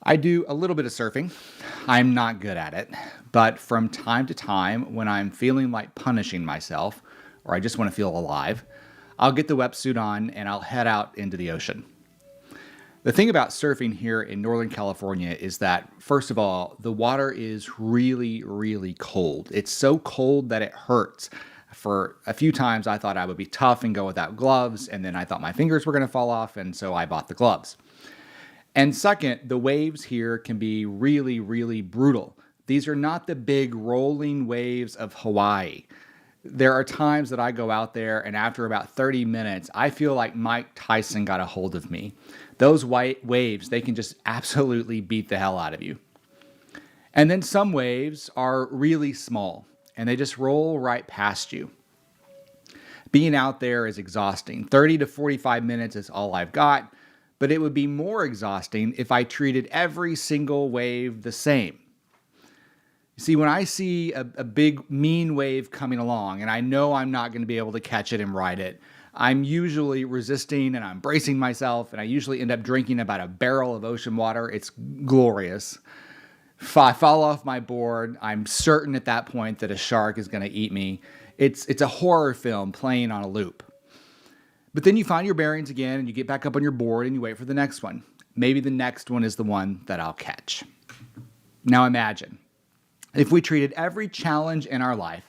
I do a little bit of surfing. I'm not good at it, but from time to time, when I'm feeling like punishing myself or I just want to feel alive, I'll get the wetsuit on and I'll head out into the ocean. The thing about surfing here in Northern California is that, first of all, the water is really, really cold. It's so cold that it hurts. For a few times, I thought I would be tough and go without gloves, and then I thought my fingers were going to fall off, and so I bought the gloves. And second, the waves here can be really, really brutal. These are not the big rolling waves of Hawaii. There are times that I go out there and after about 30 minutes, I feel like Mike Tyson got a hold of me. Those white waves, they can just absolutely beat the hell out of you. And then some waves are really small and they just roll right past you. Being out there is exhausting. 30 to 45 minutes is all I've got, but it would be more exhausting if I treated every single wave the same. You see, when I see a big mean wave coming along and I know I'm not going to be able to catch it and ride it, I'm usually resisting and I'm bracing myself, and I usually end up drinking about a barrel of ocean water. It's glorious. If I fall off my board, I'm certain at that point that a shark is going to eat me. It's a horror film playing on a loop. But then you find your bearings again and you get back up on your board and you wait for the next one. Maybe the next one is the one that I'll catch. Now imagine if we treated every challenge in our life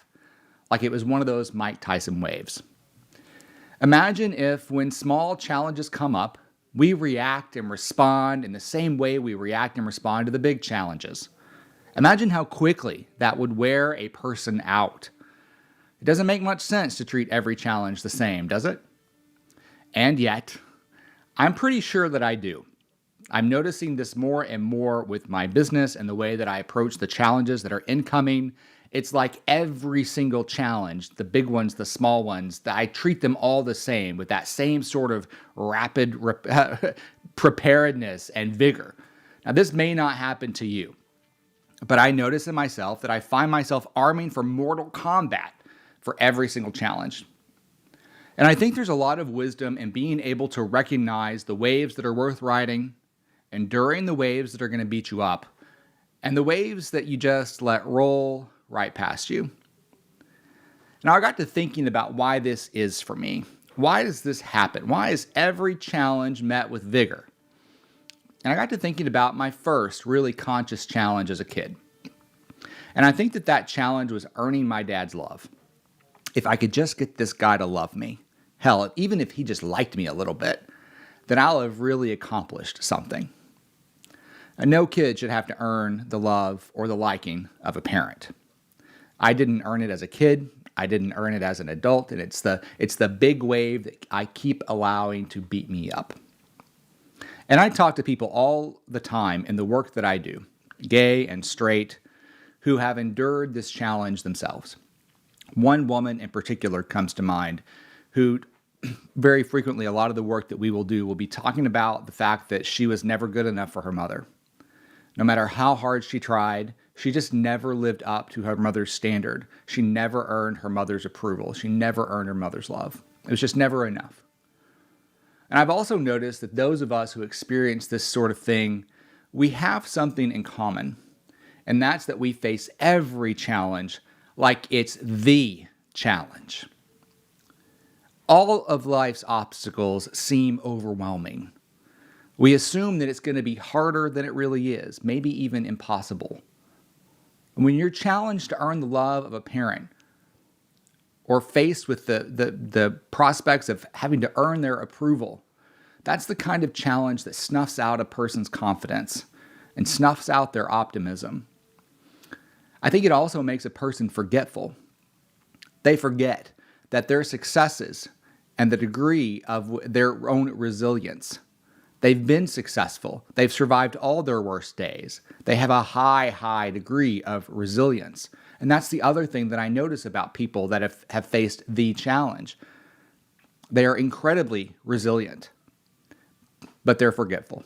like it was one of those Mike Tyson waves. Imagine if when small challenges come up, we react and respond in the same way we react and respond to the big challenges. Imagine how quickly that would wear a person out. It doesn't make much sense to treat every challenge the same, does it? And yet, I'm pretty sure that I do. I'm noticing this more and more with my business and the way that I approach the challenges that are incoming. It's like every single challenge, the big ones, the small ones, that I treat them all the same with that same sort of rapid preparedness and vigor. Now, this may not happen to you, but I notice in myself that I find myself arming for mortal combat for every single challenge. And I think there's a lot of wisdom in being able to recognize the waves that are worth riding, enduring the waves that are going to beat you up, and the waves that you just let roll right past you. Now, I got to thinking about why this is for me. Why does this happen? Why is every challenge met with vigor? And I got to thinking about my first really conscious challenge as a kid. And I think that challenge was earning my dad's love. If I could just get this guy to love me, hell, even if he just liked me a little bit, then I'll have really accomplished something. And no kid should have to earn the love or the liking of a parent. I didn't earn it as a kid. I didn't earn it as an adult. And it's the big wave that I keep allowing to beat me up. And I talk to people all the time in the work that I do, gay and straight, who have endured this challenge themselves. One woman in particular comes to mind who very frequently, a lot of the work that we will do will be talking about the fact that she was never good enough for her mother. No matter how hard she tried, she just never lived up to her mother's standard. She never earned her mother's approval. She never earned her mother's love. It was just never enough. And I've also noticed that those of us who experience this sort of thing, we have something in common. And that's that we face every challenge like it's the challenge. All of life's obstacles seem overwhelming. We assume that it's going to be harder than it really is, maybe even impossible. And when you're challenged to earn the love of a parent, or faced with the prospects of having to earn their approval, that's the kind of challenge that snuffs out a person's confidence and snuffs out their optimism. I think it also makes a person forgetful. They forget that their successes and the degree of their own resilience. They've been successful. They've survived all their worst days. They have a high degree of resilience. And that's the other thing that I notice about people that have faced the challenge. They are incredibly resilient, but they're forgetful.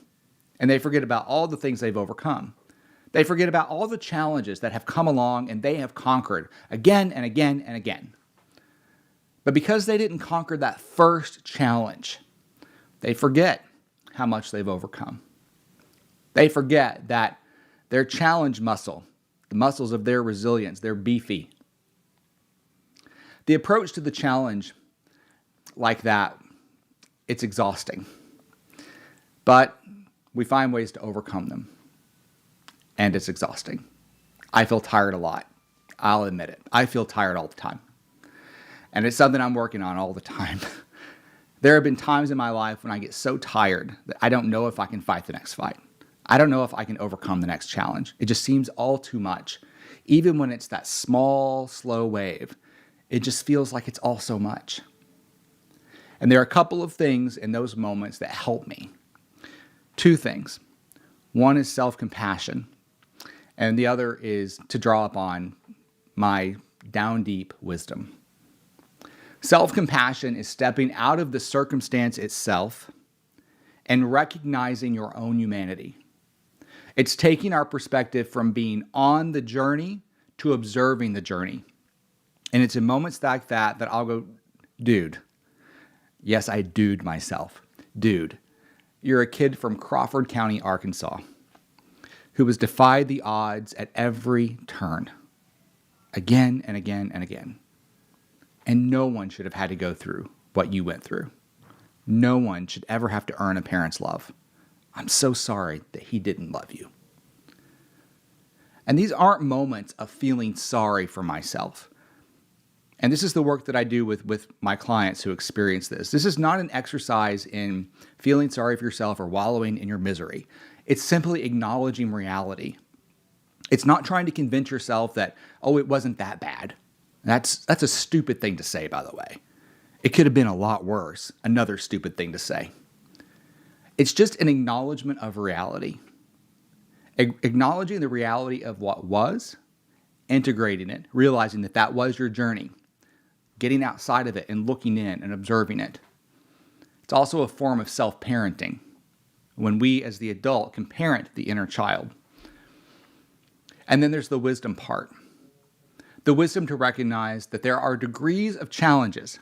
And they forget about all the things they've overcome. They forget about all the challenges that have come along and they have conquered again and again and again. But because they didn't conquer that first challenge, they forget how much they've overcome. They forget that their challenge muscle, the muscles of their resilience, they're beefy. The approach to the challenge like that, it's exhausting. But we find ways to overcome them. And it's exhausting. I feel tired a lot. I'll admit it. I feel tired all the time. And it's something I'm working on all the time. There have been times in my life when I get so tired that I don't know if I can fight the next fight. I don't know if I can overcome the next challenge. It just seems all too much. Even when it's that small, slow wave, it just feels like it's all so much. And there are a couple of things in those moments that help me. Two things. One is self-compassion, and the other is to draw upon my down deep wisdom. Self-compassion is stepping out of the circumstance itself and recognizing your own humanity. It's taking our perspective from being on the journey to observing the journey. And it's in moments like that that I'll go, dude. Yes, I dude myself. Dude, you're a kid from Crawford County, Arkansas, who has defied the odds at every turn, again and again and again. And no one should have had to go through what you went through. No one should ever have to earn a parent's love. I'm so sorry that he didn't love you. And these aren't moments of feeling sorry for myself. And this is the work that I do with my clients who experience this. This is not an exercise in feeling sorry for yourself or wallowing in your misery. It's simply acknowledging reality. It's not trying to convince yourself that, oh, it wasn't that bad. That's a stupid thing to say, by the way. It could have been a lot worse. Another stupid thing to say. It's just an acknowledgement of reality. Acknowledging the reality of what was, integrating it, realizing that that was your journey, getting outside of it and looking in and observing it. It's also a form of self-parenting, when we as the adult can parent the inner child. And then there's the wisdom part. The wisdom to recognize that there are degrees of challenges.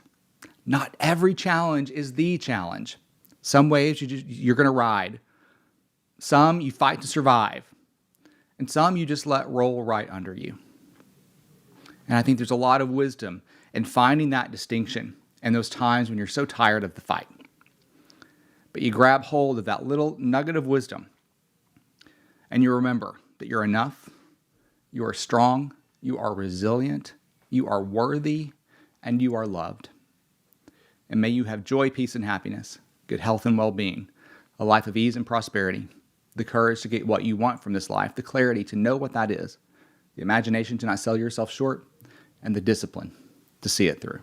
Not every challenge is the challenge. Some waves you're going to ride. Some you fight to survive. And some you just let roll right under you. And I think there's a lot of wisdom in finding that distinction in those times when you're so tired of the fight. But you grab hold of that little nugget of wisdom and you remember that you're enough, you are strong, you are resilient, you are worthy, and you are loved. And may you have joy, peace, and happiness, good health and well-being, a life of ease and prosperity, the courage to get what you want from this life, the clarity to know what that is, the imagination to not sell yourself short, and the discipline to see it through.